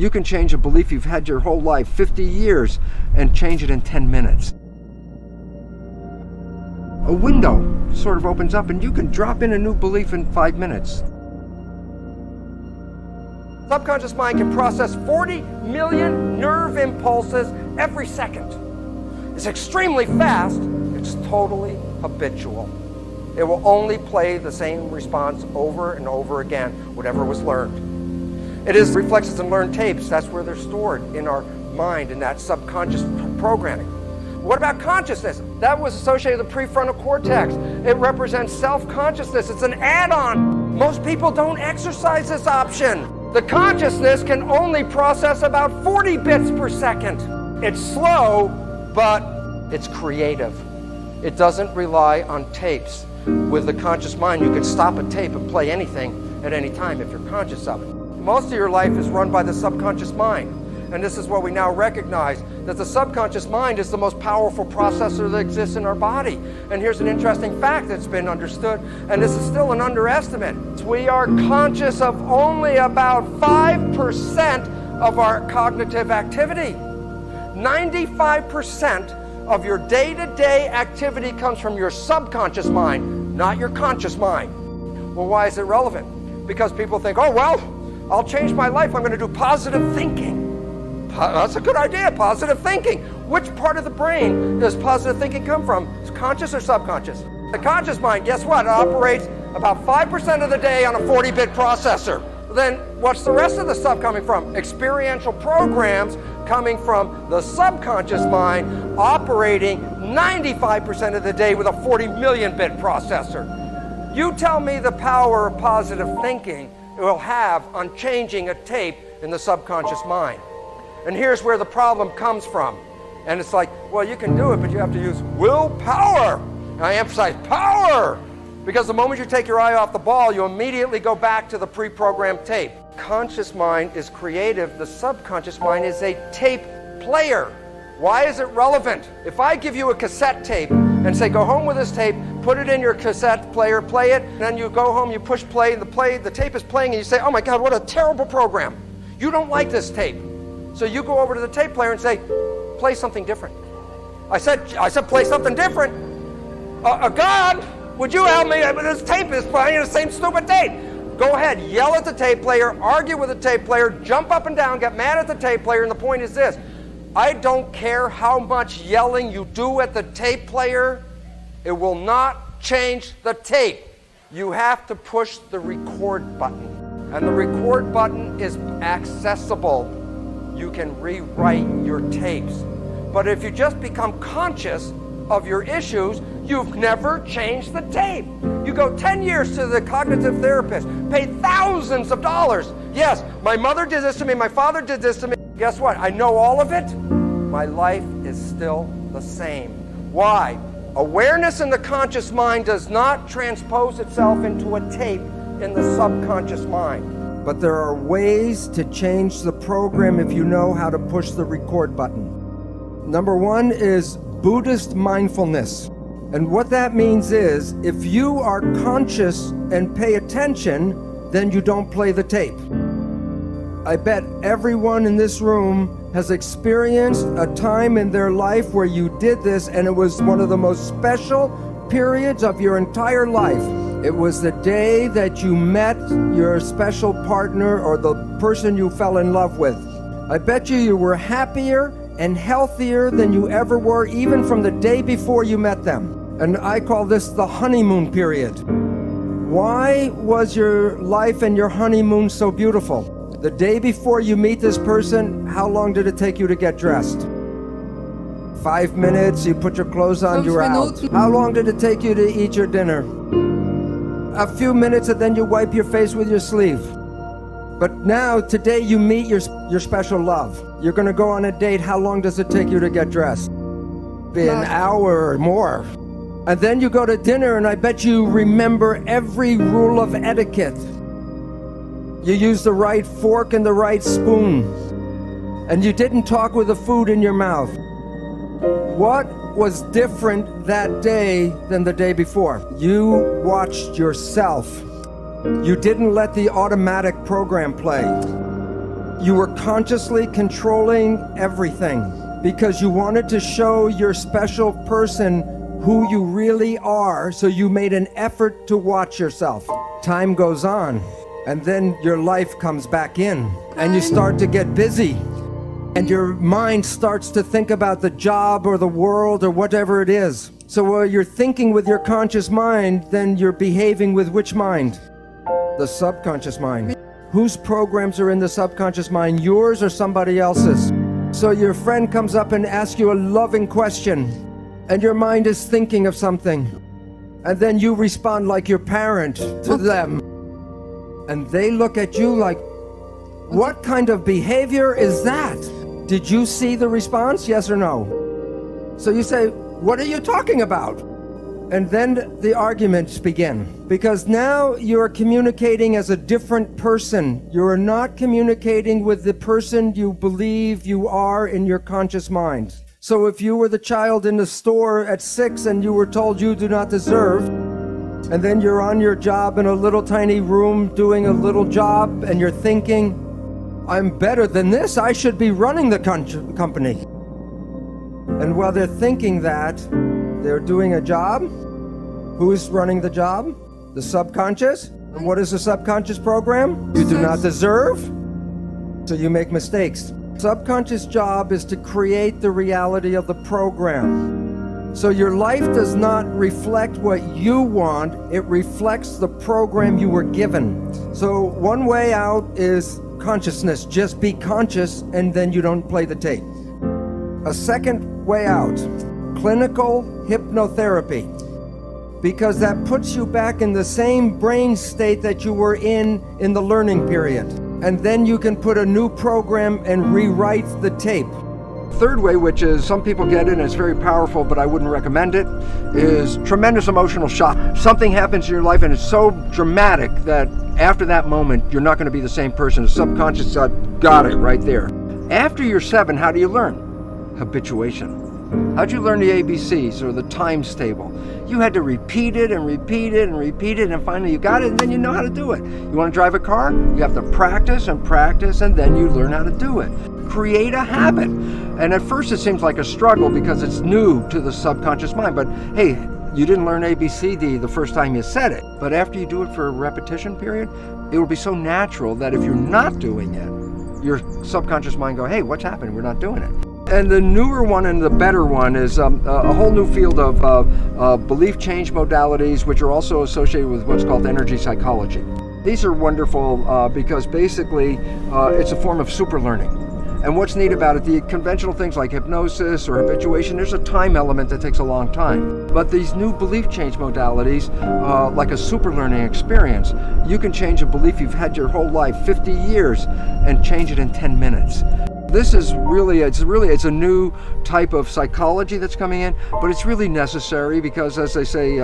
You can change a belief you've had your whole life, 50 years, and change it in 10 minutes. A window sort of opens up and you can drop in a new belief in 5 minutes. Subconscious mind can process 40 million nerve impulses every second. It's extremely fast. It's totally habitual. It will only play the same response over and over again, whatever was learned. It is reflexes and learned tapes. That's where they're stored in our mind, in that subconscious programming. What about consciousness? That was associated with the prefrontal cortex. It represents self-consciousness. It's an add-on. Most people don't exercise this option. The consciousness can only process about 40 bits per second. It's slow, but it's creative. It doesn't rely on tapes. With the conscious mind, you can stop a tape and play anything at any time if you're conscious of it. Most of your life is run by the subconscious mind. And this is what we now recognize, that the subconscious mind is the most powerful processor that exists in our body. And here's an interesting fact that's been understood, and this is still an underestimate. We are conscious of only about 5% of our cognitive activity. 95% of your day-to-day activity comes from your subconscious mind, not your conscious mind. Well, why is it relevant? Because people think, oh, well, I'll change my life. I'm going to do positive thinking. That's a good idea, positive thinking. Which part of the brain does positive thinking come from? It's conscious or subconscious? The conscious mind, guess what? It operates about 5% of the day on a 40-bit processor. Then what's the rest of the stuff coming from? Experiential programs coming from the subconscious mind, operating 95% of the day with a 40 million bit processor. You tell me the power of positive thinking it will have on changing a tape in the subconscious mind. And here's where the problem comes from. And it's like, well, you can do it, but you have to use willpower. And I emphasize power, because the moment you take your eye off the ball, you immediately go back to the pre-programmed tape. Conscious mind is creative. The subconscious mind is a tape player. Why is it relevant? If I give you a cassette tape and say, go home with this tape, put it in your cassette player, play it, and then you go home, you push play, and the tape is playing, and you say, oh my God, what a terrible program. You don't like this tape. So you go over to the tape player and say, play something different. I said, play something different. God, would you help me? This tape is playing the same stupid tape. Go ahead, yell at the tape player, argue with the tape player, jump up and down, get mad at the tape player, and the point is this. I don't care how much yelling you do at the tape player, it will not change the tape. You have to push the record button. And the record button is accessible. You can rewrite your tapes. But if you just become conscious of your issues, you've never changed the tape. You go 10 years to the cognitive therapist, pay thousands of dollars. Yes, my mother did this to me, my father did this to me. Guess what? I know all of it. My life is still the same. Why? Awareness in the conscious mind does not transpose itself into a tape in the subconscious mind. But there are ways to change the program if you know how to push the record button. Number one is Buddhist mindfulness. And what that means is, if you are conscious and pay attention, then you don't play the tape. I bet everyone in this room has experienced a time in their life where you did this, and it was one of the most special periods of your entire life. It was the day that you met your special partner or the person you fell in love with. I bet you were happier and healthier than you ever were, even from the day before you met them. And I call this the honeymoon period. Why was your life and your honeymoon so beautiful? The day before you meet this person, how long did it take you to get dressed? 5 minutes, you put your clothes on, you're out. How long did it take you to eat your dinner? A few minutes, and then you wipe your face with your sleeve. But now, today, you meet your special love. You're going to go on a date. How long does it take you to get dressed? Be an hour or more. And then you go to dinner, and I bet you remember every rule of etiquette. You use the right fork and the right spoon. And you didn't talk with the food in your mouth. What was different that day than the day before? You watched yourself. You didn't let the automatic program play. You were consciously controlling everything because you wanted to show your special person who you really are, so you made an effort to watch yourself. Time goes on, and then your life comes back in, and you start to get busy, and your mind starts to think about the job or the world or whatever it is. So while you're thinking with your conscious mind, then you're behaving with which mind? The subconscious mind. Whose programs are in the subconscious mind, yours or somebody else's? So your friend comes up and asks you a loving question, and your mind is thinking of something, and then you respond like your parent to them, and they look at you like, what kind of behavior is that? Did you see the response, yes or no? So you say, what are you talking about? And then the arguments begin, because now you're communicating as a different person. You're not communicating with the person you believe you are in your conscious mind. So if you were the child in the store at 6 and you were told you do not deserve, and then you're on your job in a little tiny room doing a little job, and you're thinking, I'm better than this, I should be running the company. And while they're thinking that, they're doing a job. Who's running the job? The subconscious. And what is the subconscious program? You do not deserve, so you make mistakes. Subconscious job is to create the reality of the program. So your life does not reflect what you want, it reflects the program you were given. So one way out is consciousness. Just be conscious and then you don't play the tape. A second way out, clinical hypnotherapy, because that puts you back in the same brain state that you were in the learning period. And then you can put a new program and rewrite the tape. Third way, which is some people get it and it's very powerful, but I wouldn't recommend it, is tremendous emotional shock. Something happens in your life and it's so dramatic that after that moment, you're not going to be the same person. The subconscious got it right there. After you're 7, how do you learn? Habituation. How'd you learn the ABCs or the times table? You had to repeat it and repeat it and repeat it, and finally you got it, and then you know how to do it. You want to drive a car? You have to practice and practice, and then you learn how to do it. Create a habit. And at first it seems like a struggle because it's new to the subconscious mind, but hey, you didn't learn ABCD the first time you said it. But after you do it for a repetition period, it will be so natural that if you're not doing it, your subconscious mind go, hey, what's happening? We're not doing it. And the newer one and the better one is a whole new field of belief change modalities, which are also associated with what's called energy psychology. These are wonderful because basically it's a form of super learning. And what's neat about it, the conventional things like hypnosis or habituation, there's a time element that takes a long time. But these new belief change modalities, like a super learning experience, you can change a belief you've had your whole life, 50 years, and change it in 10 minutes. This is really, it's a new type of psychology that's coming in, but it's really necessary because, as they say,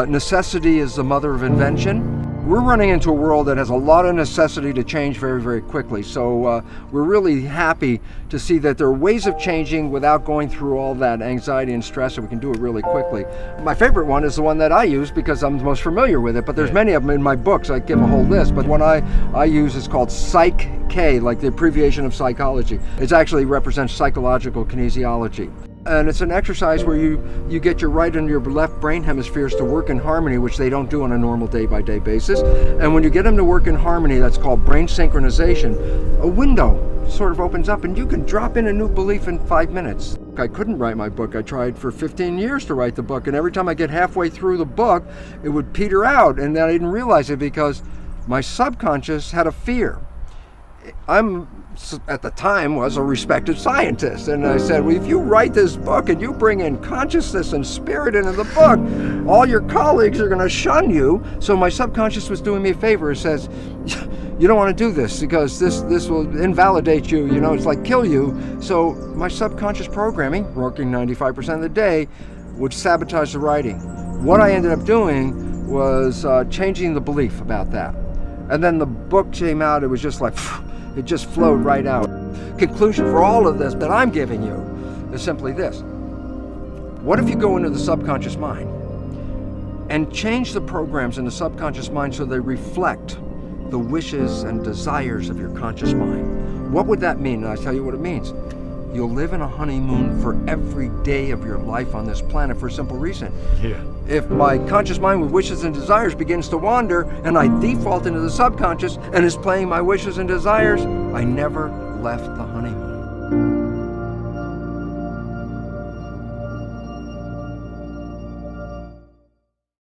necessity is the mother of invention. We're running into a world that has a lot of necessity to change very, very quickly. So we're really happy to see that there are ways of changing without going through all that anxiety and stress, and we can do it really quickly. My favorite one is the one that I use because I'm the most familiar with it, but there's many of them in my books. I give a whole list, but one I use is called Psych-K, like the abbreviation of psychology. It actually represents psychological kinesiology. And it's an exercise where you get your right and your left brain hemispheres to work in harmony, which they don't do on a normal day-by-day basis. And when you get them to work in harmony, that's called brain synchronization, a window sort of opens up and you can drop in a new belief in 5 minutes. I couldn't write my book. I tried for 15 years to write the book, and every time I get halfway through the book, it would peter out, and then I didn't realize it because my subconscious had a fear. At the time was a respected scientist, and I said, well, if you write this book and you bring in consciousness and spirit into the book, all your colleagues are going to shun you. So my subconscious was doing me a favor. It says, you don't want to do this because this will invalidate you, it's like kill you. So my subconscious programming, working 95% of the day, would sabotage the writing. What I ended up doing was changing the belief about that. And then the book came out, it was just like, it just flowed right out. Conclusion for all of this that I'm giving you is simply this. What if you go into the subconscious mind and change the programs in the subconscious mind so they reflect the wishes and desires of your conscious mind? What would that mean? And I'll tell you what it means. You'll live in a honeymoon for every day of your life on this planet for a simple reason. Yeah. If my conscious mind with wishes and desires begins to wander and I default into the subconscious and is playing my wishes and desires, I never left the honeymoon.